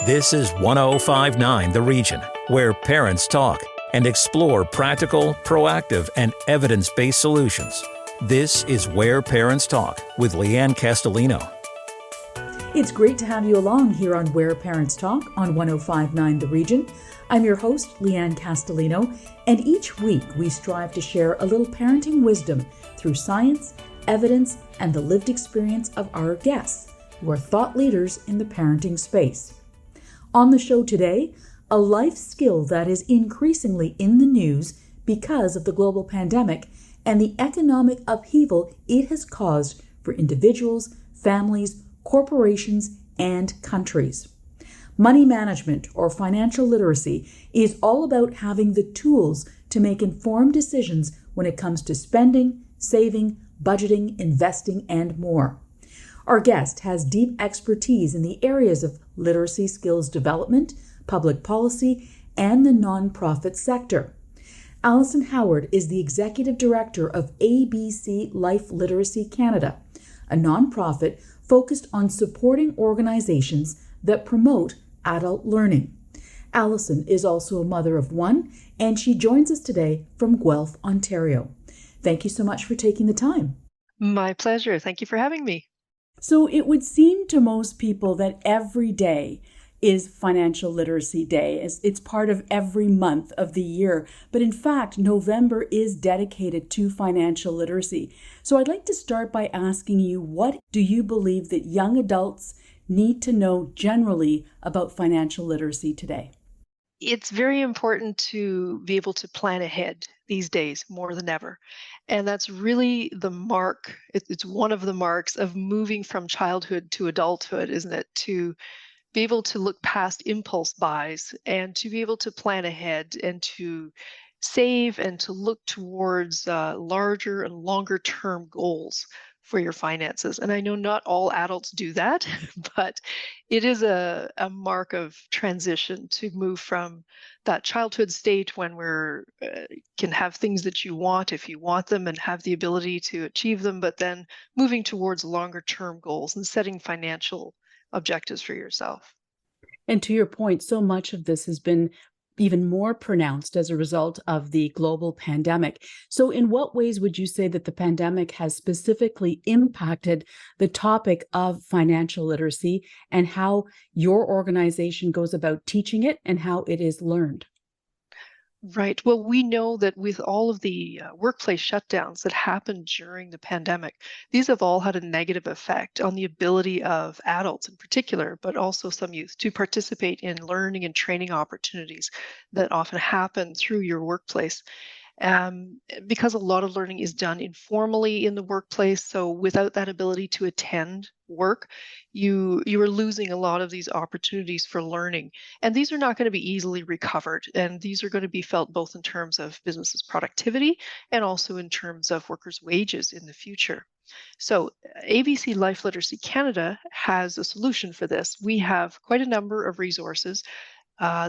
This is 1059 The Region, where parents talk and explore practical, proactive, and evidence-based solutions. This is Where Parents Talk with Lianne Castelino. It's great to have you along here on Where Parents Talk on 1059 The Region. I'm your host, Lianne Castelino, and each week we strive to share a little parenting wisdom through science, evidence, and the lived experience of our guests, who are thought leaders in the parenting space. On the show today, a life skill that is increasingly in the news because of the global pandemic and the economic upheaval it has caused for individuals, families, corporations, and countries. Money management, or financial literacy, is all about having the tools to make informed decisions when it comes to spending, saving, budgeting, investing, and more. Our guest has deep expertise in the areas of literacy skills development, public policy, and the nonprofit sector. Alison Howard is the Executive Director of ABC Life Literacy Canada, a nonprofit focused on supporting organizations that promote adult learning. Alison is also a mother of one, and she joins us today from Guelph, Ontario. Thank you so much for taking the time. My pleasure. Thank you for having me. So it would seem to most people that every day is Financial Literacy Day. It's part of every month of the year. But in fact, November is dedicated to financial literacy. So I'd like to start by asking you, what do you believe that young adults need to know generally about financial literacy today? It's very important to be able to plan ahead these days more than ever. And that's really the mark, it's one of the marks of moving from childhood to adulthood, isn't it? To be able to look past impulse buys and to be able to plan ahead and to save and to look towards larger and longer term goals for your finances. And I know not all adults do that, but it is a mark of transition to move from that childhood state when we're can have things that you want if you want them and have the ability to achieve them, but then moving towards longer term goals and setting financial objectives for yourself. And to your point, so much of this has been even more pronounced as a result of the global pandemic. So in what ways would you say that the pandemic has specifically impacted the topic of financial literacy and how your organization goes about teaching it and how it is learned? Right. Well, we know that with all of the workplace shutdowns that happened during the pandemic, these have all had a negative effect on the ability of adults in particular, but also some youth, to participate in learning and training opportunities that often happen through your workplace. Because a lot of learning is done informally in the workplace, so without that ability to attend work, you are losing a lot of these opportunities for learning. And these are not going to be easily recovered. And these are going to be felt both in terms of businesses' productivity and also in terms of workers' wages in the future. So ABC Life Literacy Canada has a solution for this. We have quite a number of resources.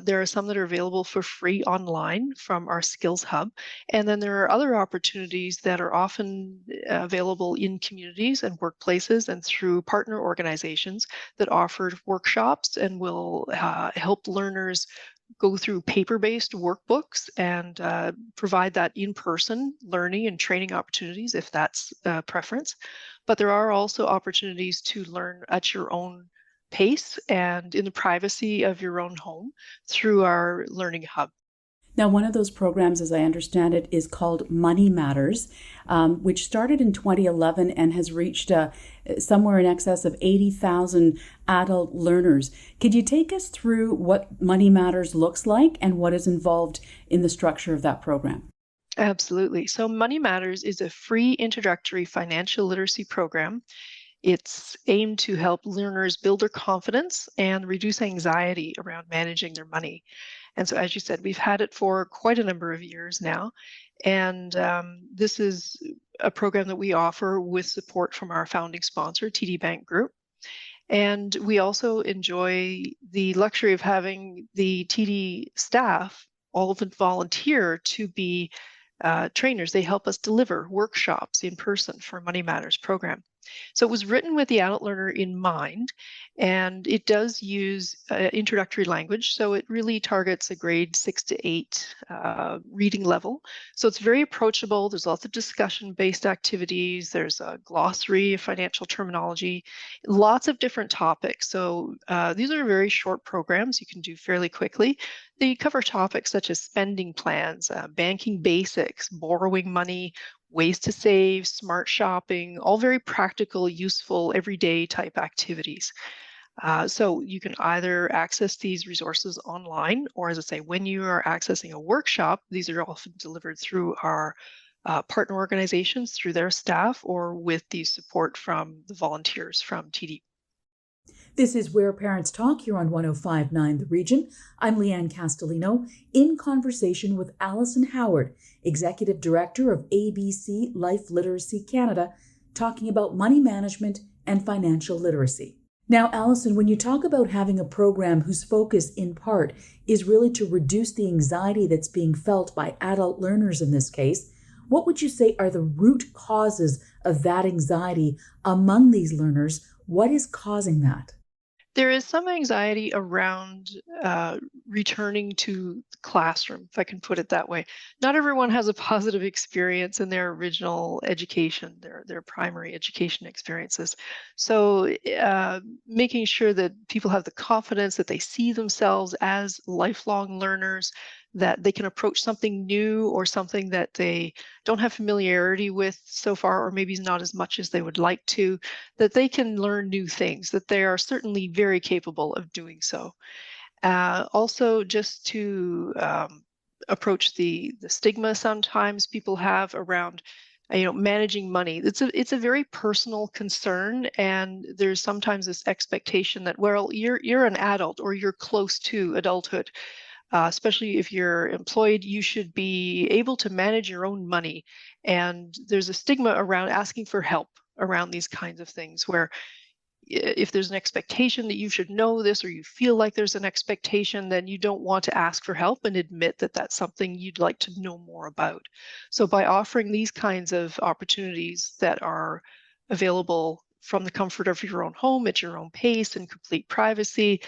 There are some that are available for free online from our Skills Hub. And then there are other opportunities that are often available in communities and workplaces and through partner organizations that offer workshops and will help learners go through paper-based workbooks and provide that in-person learning and training opportunities if that's a preference. But there are also opportunities to learn at your own pace and in the privacy of your own home through our Learning Hub. Now, one of those programs, as I understand it, is called Money Matters, which started in 2011 and has reached somewhere in excess of 80,000 adult learners. Could you take us through what Money Matters looks like and what is involved in the structure of that program? Absolutely. So Money Matters is a free introductory financial literacy program. It's aimed to help learners build their confidence and reduce anxiety around managing their money. And so, as you said, we've had it for quite a number of years now. And this is a program that we offer with support from our founding sponsor, TD Bank Group. And we also enjoy the luxury of having the TD staff, all of it volunteer to be trainers. They help us deliver workshops in person for Money Matters program. So it was written with the adult learner in mind, and it does use introductory language. So it really targets a grade 6 to 8 reading level. So it's very approachable. There's lots of discussion-based activities. There's a glossary of financial terminology, lots of different topics. So these are very short programs you can do fairly quickly. They cover topics such as spending plans, banking basics, borrowing money, ways to save, smart shopping, all very practical, useful, everyday type activities. So you can either access these resources online, or as I say, when you are accessing a workshop, these are often delivered through our partner organizations, through their staff, or with the support from the volunteers from TD. This is Where Parents Talk here on 105.9 The Region. I'm Lianne Castelino in conversation with Alison Howard, Executive Director of ABC Life Literacy Canada, talking about money management and financial literacy. Now, Alison, when you talk about having a program whose focus in part is really to reduce the anxiety that's being felt by adult learners in this case, what would you say are the root causes of that anxiety among these learners? What is causing that? There is some anxiety around returning to the classroom, if I can put it that way. Not everyone has a positive experience in their original education, their primary education experiences. So making sure that people have the confidence that they see themselves as lifelong learners, that they can approach something new or something that they don't have familiarity with so far, or maybe not as much as they would like to, that they can learn new things, that they are certainly very capable of doing so. Also, just to approach the stigma sometimes people have around managing money. It's a very personal concern, and there's sometimes this expectation that, well, you're an adult or you're close to adulthood. Especially if you're employed, you should be able to manage your own money. And there's a stigma around asking for help around these kinds of things, where if there's an expectation that you should know this, or you feel like there's an expectation, then you don't want to ask for help and admit that that's something you'd like to know more about. So by offering these kinds of opportunities that are available from the comfort of your own home at your own pace in complete privacy,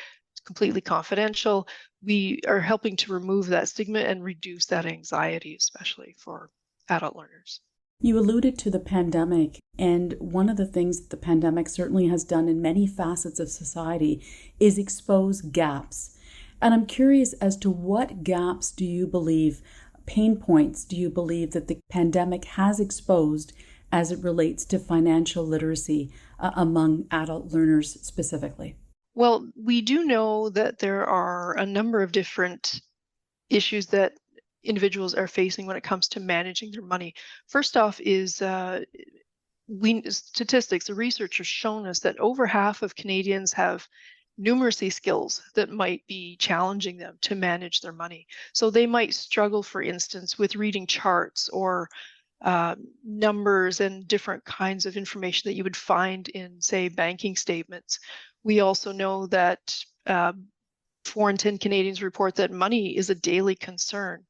completely confidential, we are helping to remove that stigma and reduce that anxiety, especially for adult learners. You alluded to the pandemic, and one of the things that the pandemic certainly has done in many facets of society is expose gaps. And I'm curious as to what gaps do you believe, pain points do you believe that the pandemic has exposed as it relates to financial literacy among adult learners specifically? Well, we do know that there are a number of different issues that individuals are facing when it comes to managing their money. First off is statistics. The research has shown us that over half of Canadians have numeracy skills that might be challenging them to manage their money. So they might struggle, for instance, with reading charts or numbers and different kinds of information that you would find in, say, banking statements. We also know that 4 in 10 Canadians report that money is a daily concern.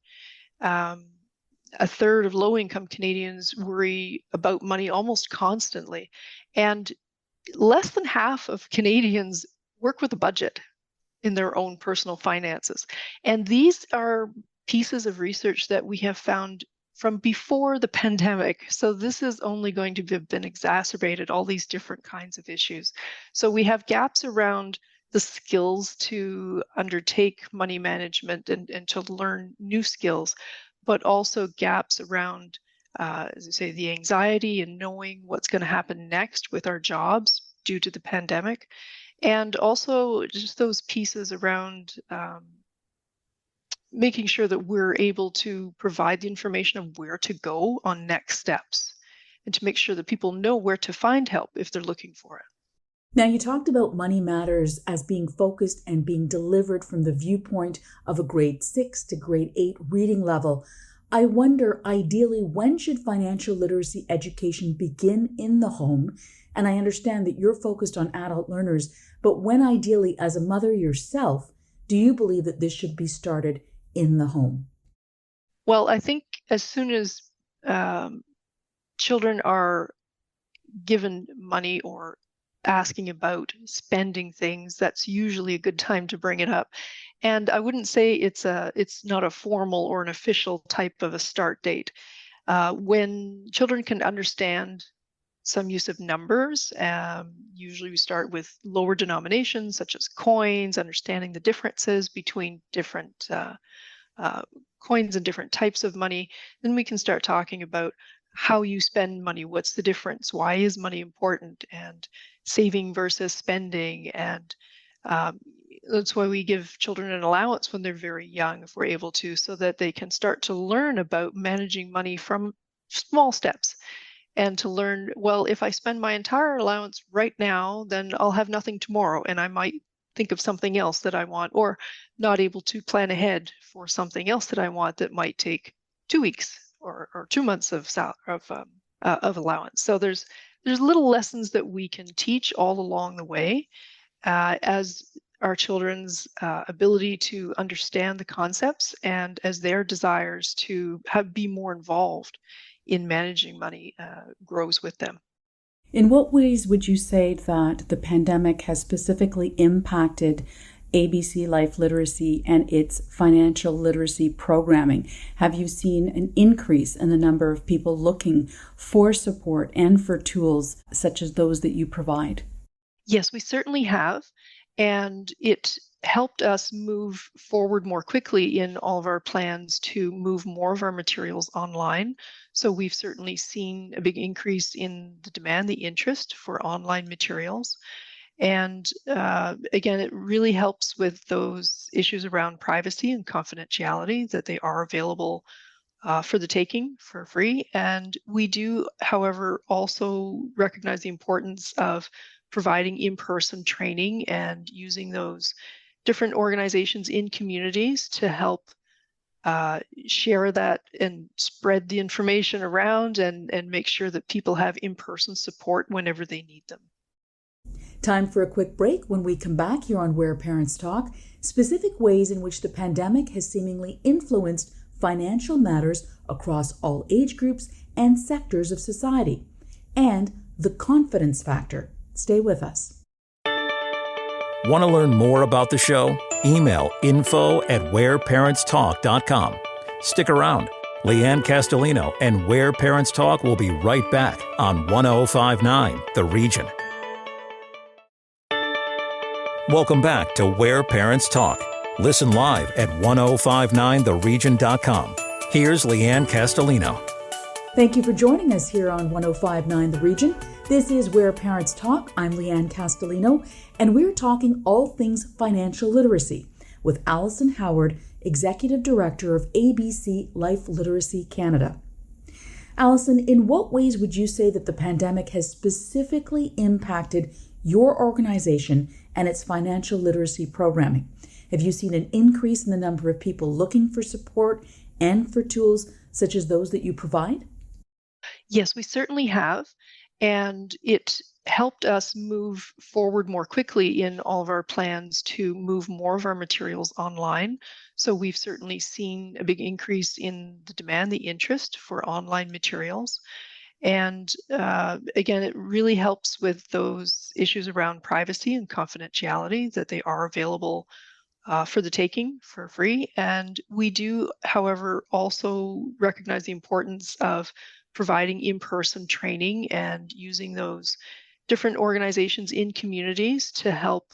A third of low-income Canadians worry about money almost constantly. And less than half of Canadians work with a budget in their own personal finances. And these are pieces of research that we have found from before the pandemic. So this is only going to have been exacerbated, all these different kinds of issues. So we have gaps around the skills to undertake money management and to learn new skills, but also gaps around, as I say, the anxiety and knowing what's going to happen next with our jobs due to the pandemic. And also just those pieces around making sure that we're able to provide the information of where to go on next steps, and to make sure that people know where to find help if they're looking for it. Now, you talked about Money Matters as being focused and being delivered from the viewpoint of a grade 6 to grade 8 reading level. I wonder, ideally, when should financial literacy education begin in the home? And I understand that you're focused on adult learners, but when ideally, as a mother yourself, do you believe that this should be started in the home? Well, I think as soon as children are given money or asking about spending things, that's usually a good time to bring it up. And I wouldn't say it's not a formal or an official type of a start date. When children can understand some use of numbers, usually we start with lower denominations such as coins, understanding the differences between different coins and different types of money. Then we can start talking about how you spend money. What's the difference? Why is money important? And saving versus spending. And that's why we give children an allowance when they're very young, if we're able to, so that they can start to learn about managing money from small steps. And to learn, well, if I spend my entire allowance right now, then I'll have nothing tomorrow, and I might think of something else that I want, or not able to plan ahead for something else that I want that might take 2 weeks or 2 months of allowance. So there's little lessons that we can teach all along the way as our children's ability to understand the concepts and as their desires to be more involved in managing money grows with them. In what ways would you say that the pandemic has specifically impacted ABC Life Literacy and its financial literacy programming? Have you seen an increase in the number of people looking for support and for tools such as those that you provide? Yes, we certainly have. And it helped us move forward more quickly in all of our plans to move more of our materials online. So we've certainly seen a big increase in the demand, the interest for online materials. And again, it really helps with those issues around privacy and confidentiality, that they are available for the taking for free. And we do, however, also recognize the importance of providing in-person training and using those different organizations in communities to help share that and spread the information around and make sure that people have in-person support whenever they need them. Time for a quick break. When we come back here on Where Parents Talk, specific ways in which the pandemic has seemingly influenced financial matters across all age groups and sectors of society, and the confidence factor. Stay with us. Want to learn more about the show? Email info@whereparentstalk.com. Stick around. Lianne Castelino and Where Parents Talk will be right back on 1059 The Region. Welcome back to Where Parents Talk. Listen live at 1059theregion.com. Here's Lianne Castelino. Thank you for joining us here on 1059 The Region. This is Where Parents Talk. I'm Lianne Castelino, and we're talking all things financial literacy with Alison Howard, Executive Director of ABC Life Literacy Canada. Alison, in what ways would you say that the pandemic has specifically impacted your organization and its financial literacy programming? Have you seen an increase in the number of people looking for support and for tools such as those that you provide? Yes, we certainly have. And it helped us move forward more quickly in all of our plans to move more of our materials online. So we've certainly seen a big increase in the demand, the interest for online materials. And again, it really helps with those issues around privacy and confidentiality, that they are available for the taking for free. And we do, however, also recognize the importance of providing in-person training and using those different organizations in communities to help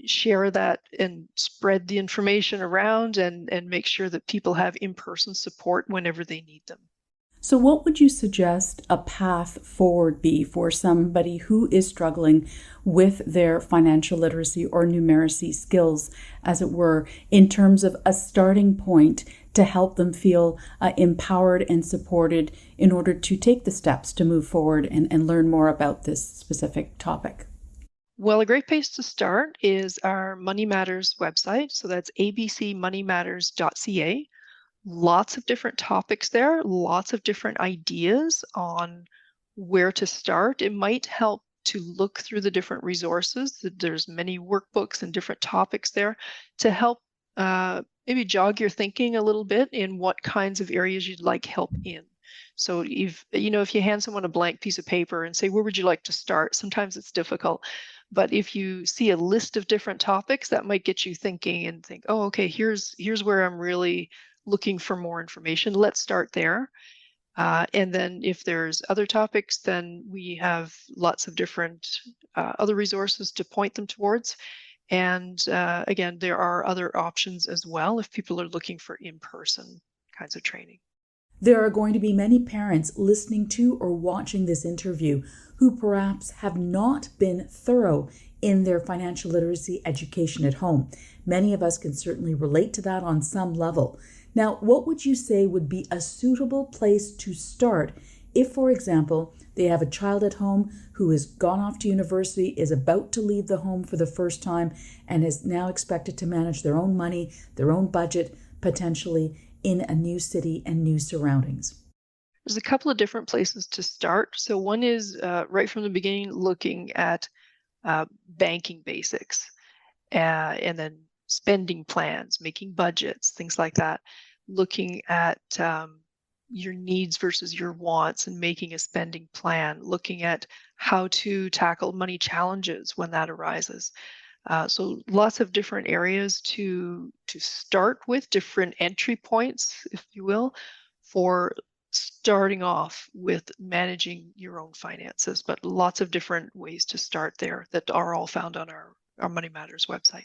share that and spread the information around and make sure that people have in-person support whenever they need them. So what would you suggest a path forward be for somebody who is struggling with their financial literacy or numeracy skills, as it were, in terms of a starting point to help them feel empowered and supported in order to take the steps to move forward and learn more about this specific topic? Well, a great place to start is our Money Matters website. So that's abcmoneymatters.ca. Lots of different topics there, lots of different ideas on where to start. It might help to look through the different resources. There's many workbooks and different topics there to help maybe jog your thinking a little bit in what kinds of areas you'd like help in. So if you hand someone a blank piece of paper and say, where would you like to start? Sometimes it's difficult. But if you see a list of different topics, that might get you thinking and think, oh, okay, here's where I'm really looking for more information. Let's start there. And then if there's other topics, then we have lots of different other resources to point them towards. And again, there are other options as well if people are looking for in-person kinds of training. There are going to be many parents listening to or watching this interview who perhaps have not been thorough in their financial literacy education at home. Many of us can certainly relate to that on some level. Now, what would you say would be a suitable place to start if, for example, they have a child at home who has gone off to university, is about to leave the home for the first time, and is now expected to manage their own money, their own budget, potentially in a new city and new surroundings? There's a couple of different places to start. So one is right from the beginning, looking at banking basics, and then spending plans, making budgets, things like that, looking at your needs versus your wants and making a spending plan, looking at how to tackle money challenges when that arises. So lots of different areas to start with, different entry points, if you will, for starting off with managing your own finances, but lots of different ways to start there that are all found on our Money Matters website.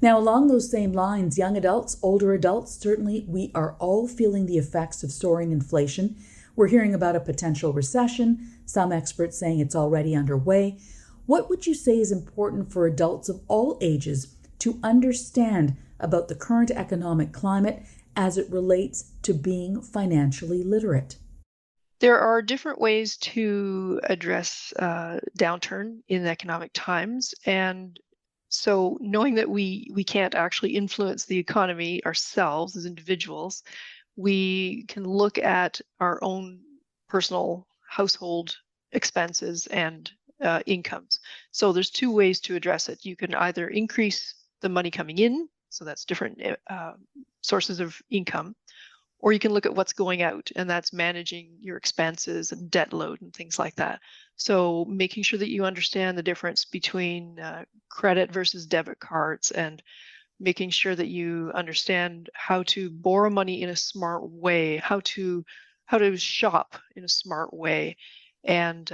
Now, along those same lines, young adults, older adults, certainly we are all feeling the effects of soaring inflation. We're hearing about a potential recession, some experts saying it's already underway. What would you say is important for adults of all ages to understand about the current economic climate as it relates to being financially literate? There are different ways to address downturn in economic times. And so knowing that we can't actually influence the economy ourselves as individuals, we can look at our own personal household expenses and incomes. So there's two ways to address it. You can either increase the money coming in, so that's different sources of income, or you can look at what's going out, and that's managing your expenses and debt load and things like that. So making sure that you understand the difference between credit versus debit cards, and making sure that you understand how to borrow money in a smart way, how to shop in a smart way, and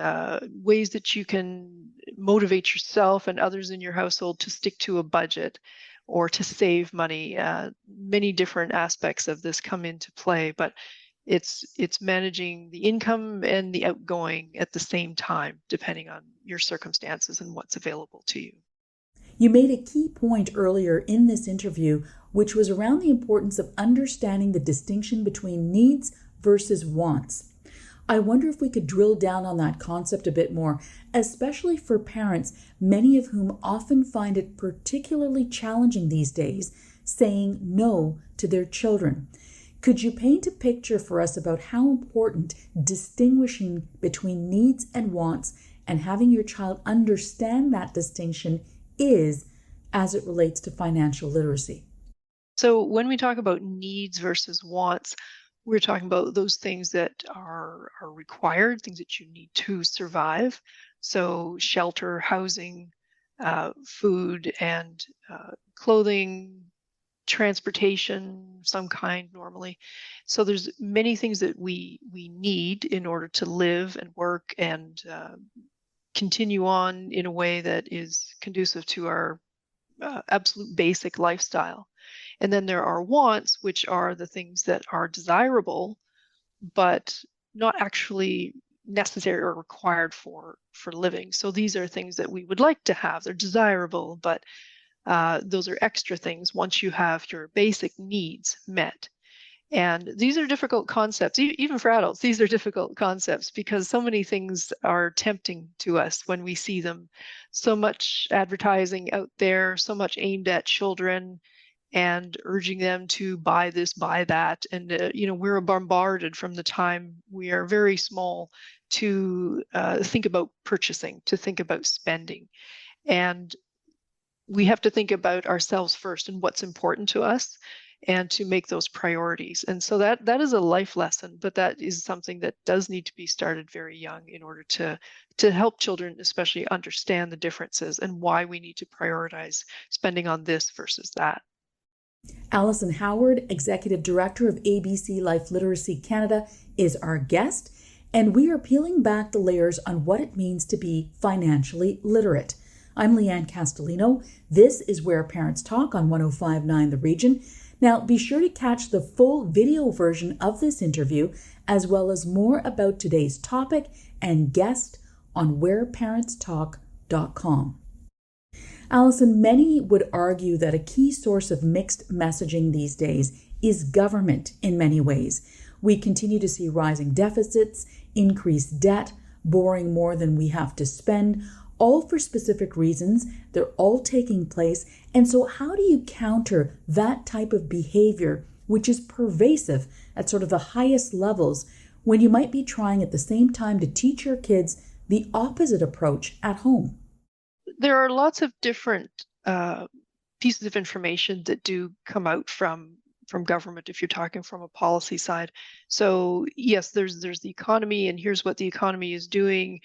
ways that you can motivate yourself and others in your household to stick to a budget or to save money. Many different aspects of this come into play, but it's managing the income and the outgoing at the same time, depending on your circumstances and what's available to you. You made a key point earlier in this interview, which was around the importance of understanding the distinction between needs versus wants. I wonder if we could drill down on that concept a bit more, especially for parents, many of whom often find it particularly challenging these days saying no to their children. Could you paint a picture for us about how important distinguishing between needs and wants and having your child understand that distinction is as it relates to financial literacy? So when we talk about needs versus wants, we're talking about those things that are required, things that you need to survive. So shelter, housing, food, and clothing, transportation, some kind normally. So there's many things that we need in order to live and work and continue on in a way that is conducive to our absolute basic lifestyle. And then there are wants, which are the things that are desirable, but not actually necessary or required for living. So these are things that we would like to have. They're desirable, but those are extra things once you have your basic needs met. And these are difficult concepts, even for adults. These are difficult concepts because so many things are tempting to us when we see them. So much advertising out there, so much aimed at children and urging them to buy this, buy that. And, we're bombarded from the time we are very small to think about purchasing, to think about spending. And we have to think about ourselves first and what's important to us. and to make those priorities. And so that is a life lesson, but that is something that does need to be started very young in order to help children especially understand the differences and why we need to prioritize spending on this versus that. Alison Howard, Executive Director of ABC Life Literacy Canada, is our guest, and we are peeling back the layers on what it means to be financially literate. I'm Lianne Castelino. This is Where Parents Talk on 105.9 The Region. Now, be sure to catch the full video version of this interview, as well as more about today's topic and guest on whereparentstalk.com. Alison, many would argue that a key source of mixed messaging these days is government in many ways. We continue to see rising deficits, increased debt, borrowing more than we have to spend, all for specific reasons. They're all taking place. And so how do you counter that type of behavior, which is pervasive at sort of the highest levels, when you might be trying at the same time to teach your kids the opposite approach at home? There are lots of different pieces of information that do come out from government if you're talking from a policy side. So yes, there's the economy, and here's what the economy is doing.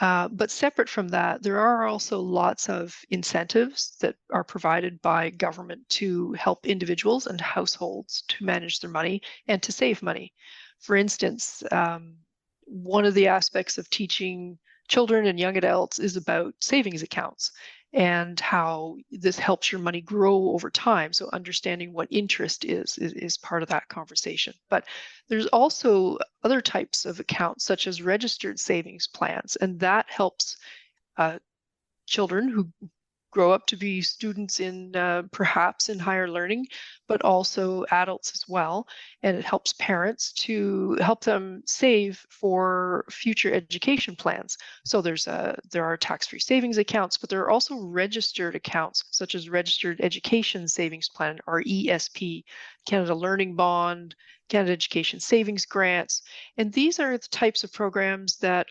But separate from that, there are also lots of incentives that are provided by government to help individuals and households to manage their money and to save money. For instance, one of the aspects of teaching children and young adults is about savings accounts and how this helps your money grow over time. So understanding what interest is part of that conversation. But there's also other types of accounts, such as registered savings plans, and that helps children who grow up to be students in perhaps in higher learning, but also adults as well. And it helps parents to help them save for future education plans. So there are tax-free savings accounts, but there are also registered accounts, such as Registered Education Savings Plan, or ESP, Canada Learning Bond, Canada Education Savings Grants. And these are the types of programs that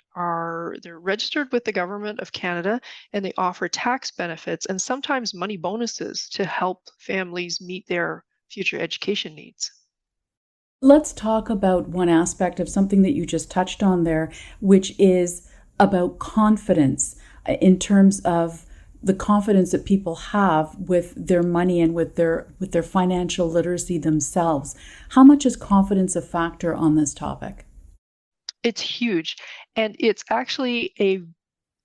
they're registered with the Government of Canada, and they offer tax benefits and sometimes money bonuses to help families meet their future education needs. Let's talk about one aspect of something that you just touched on there, which is about confidence in terms of the confidence that people have with their money and with their financial literacy themselves. How much is confidence a factor on this topic? It's huge, and it's actually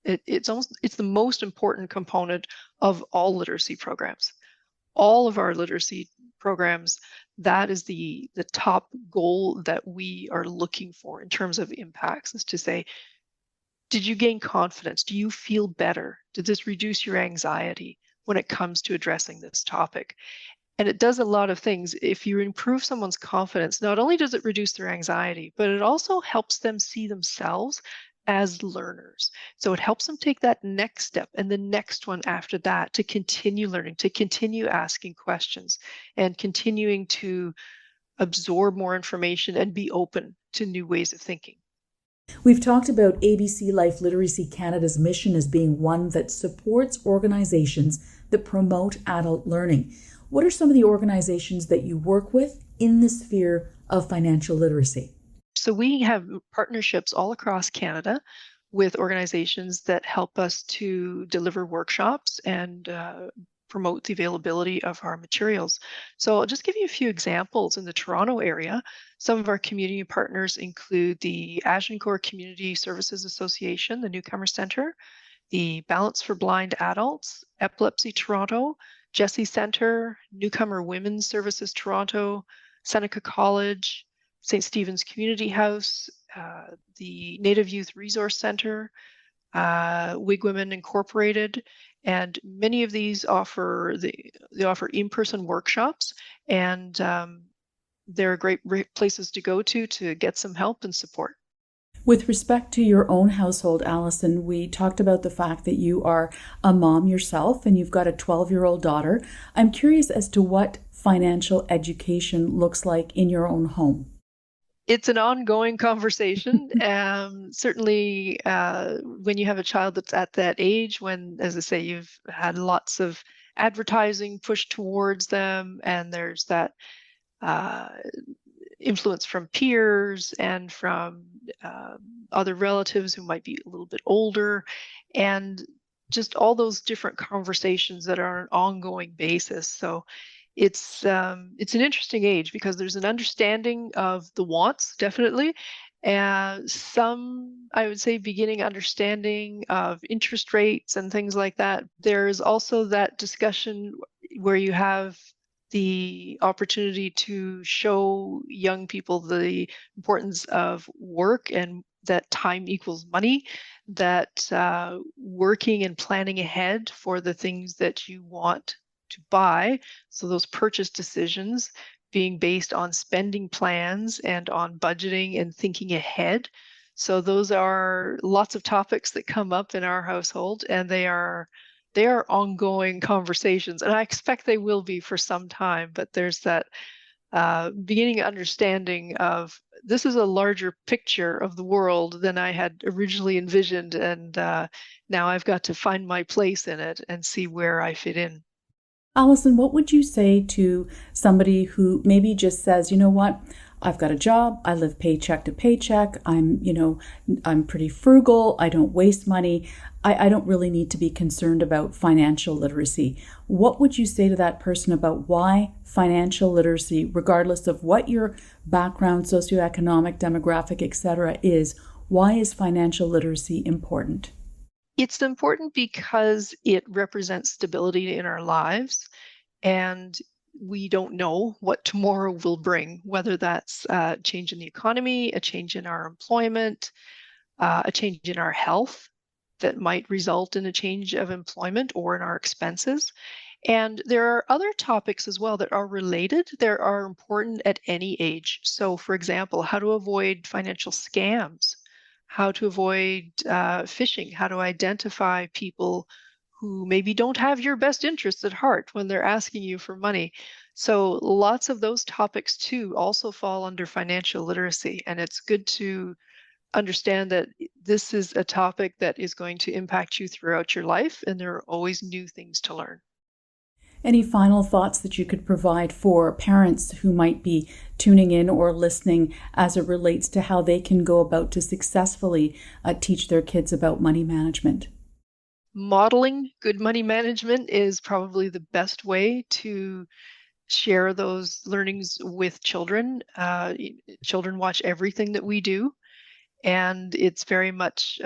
it's the most important component of all literacy programs. All of our literacy programs, that is the top goal that we are looking for in terms of impacts, is to say, did you gain confidence? Do you feel better? Did this reduce your anxiety when it comes to addressing this topic? And it does a lot of things. If you improve someone's confidence, not only does it reduce their anxiety, but it also helps them see themselves as learners. So it helps them take that next step and the next one after that to continue learning, to continue asking questions and continuing to absorb more information and be open to new ways of thinking. We've talked about ABC Life Literacy Canada's mission as being one that supports organizations that promote adult learning. What are some of the organizations that you work with in the sphere of financial literacy? So we have partnerships all across Canada with organizations that help us to deliver workshops and promote the availability of our materials. So I'll just give you a few examples in the Toronto area. Some of our community partners include the Agincourt Community Services Association, the Newcomer Centre, the Balance for Blind Adults, Epilepsy Toronto, Jesse Centre, Newcomer Women's Services Toronto, Seneca College, St. Stephen's Community House, the Native Youth Resource Centre, Wig Women Incorporated, and many of these offer in-person workshops, and they're great places to go to get some help and support. With respect to your own household, Alison, we talked about the fact that you are a mom yourself and you've got a 12-year-old daughter. I'm curious as to what financial education looks like in your own home. It's an ongoing conversation. Certainly, when you have a child that's at that age, when, as I say, you've had lots of advertising pushed towards them, and there's that uh, influence from peers and from other relatives who might be a little bit older, and just all those different conversations that are on an ongoing basis. So it's an interesting age because there's an understanding of the wants, definitely, and some, I would say, beginning understanding of interest rates and things like that. There's also that discussion where you have the opportunity to show young people the importance of work and that time equals money, that working and planning ahead for the things that you want to buy. So those purchase decisions being based on spending plans and on budgeting and thinking ahead. So those are lots of topics that come up in our household, and they are ongoing conversations, and I expect they will be for some time. But there's that beginning understanding of this is a larger picture of the world than I had originally envisioned, and now I've got to find my place in it and see where I fit in. Alison, what would you say to somebody who maybe just says, you know what, I've got a job, I live paycheck to paycheck, I'm pretty frugal, I don't waste money, I don't really need to be concerned about financial literacy. What would you say to that person about why financial literacy, regardless of what your background, socioeconomic, demographic, etc. is, why is financial literacy important? It's important because it represents stability in our lives, and we don't know what tomorrow will bring, whether that's a change in the economy, a change in our employment, a change in our health that might result in a change of employment or in our expenses. And there are other topics as well that are related, that are important at any age. So, for example, how to avoid financial scams, how to avoid phishing, how to identify people who maybe don't have your best interests at heart when they're asking you for money. So lots of those topics too also fall under financial literacy. And it's good to understand that this is a topic that is going to impact you throughout your life, and there are always new things to learn. Any final thoughts that you could provide for parents who might be tuning in or listening as it relates to how they can go about to successfully teach their kids about money management? Modeling good money management is probably the best way to share those learnings with children. Children watch everything that we do, and it's very much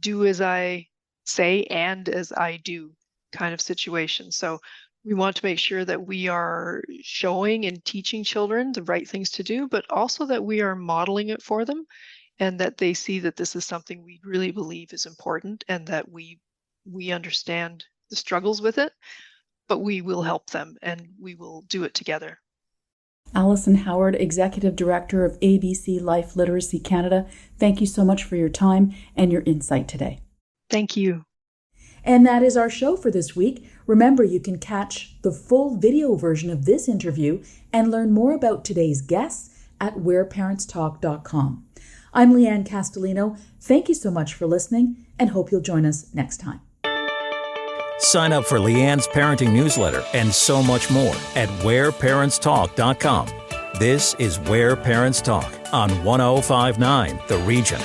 do as I say and as I do kind of situation. So we want to make sure that we are showing and teaching children the right things to do, but also that we are modeling it for them, and that they see that this is something we really believe is important, and that we understand the struggles with it, but we will help them and we will do it together. Alison Howard, Executive Director of ABC Life Literacy Canada, thank you so much for your time and your insight today. Thank you. And that is our show for this week. Remember, you can catch the full video version of this interview and learn more about today's guests at whereparentstalk.com. I'm Lianne Castelino. Thank you so much for listening, and hope you'll join us next time. Sign up for Lianne's parenting newsletter and so much more at whereparentstalk.com. This is Where Parents Talk on 105.9 The Region.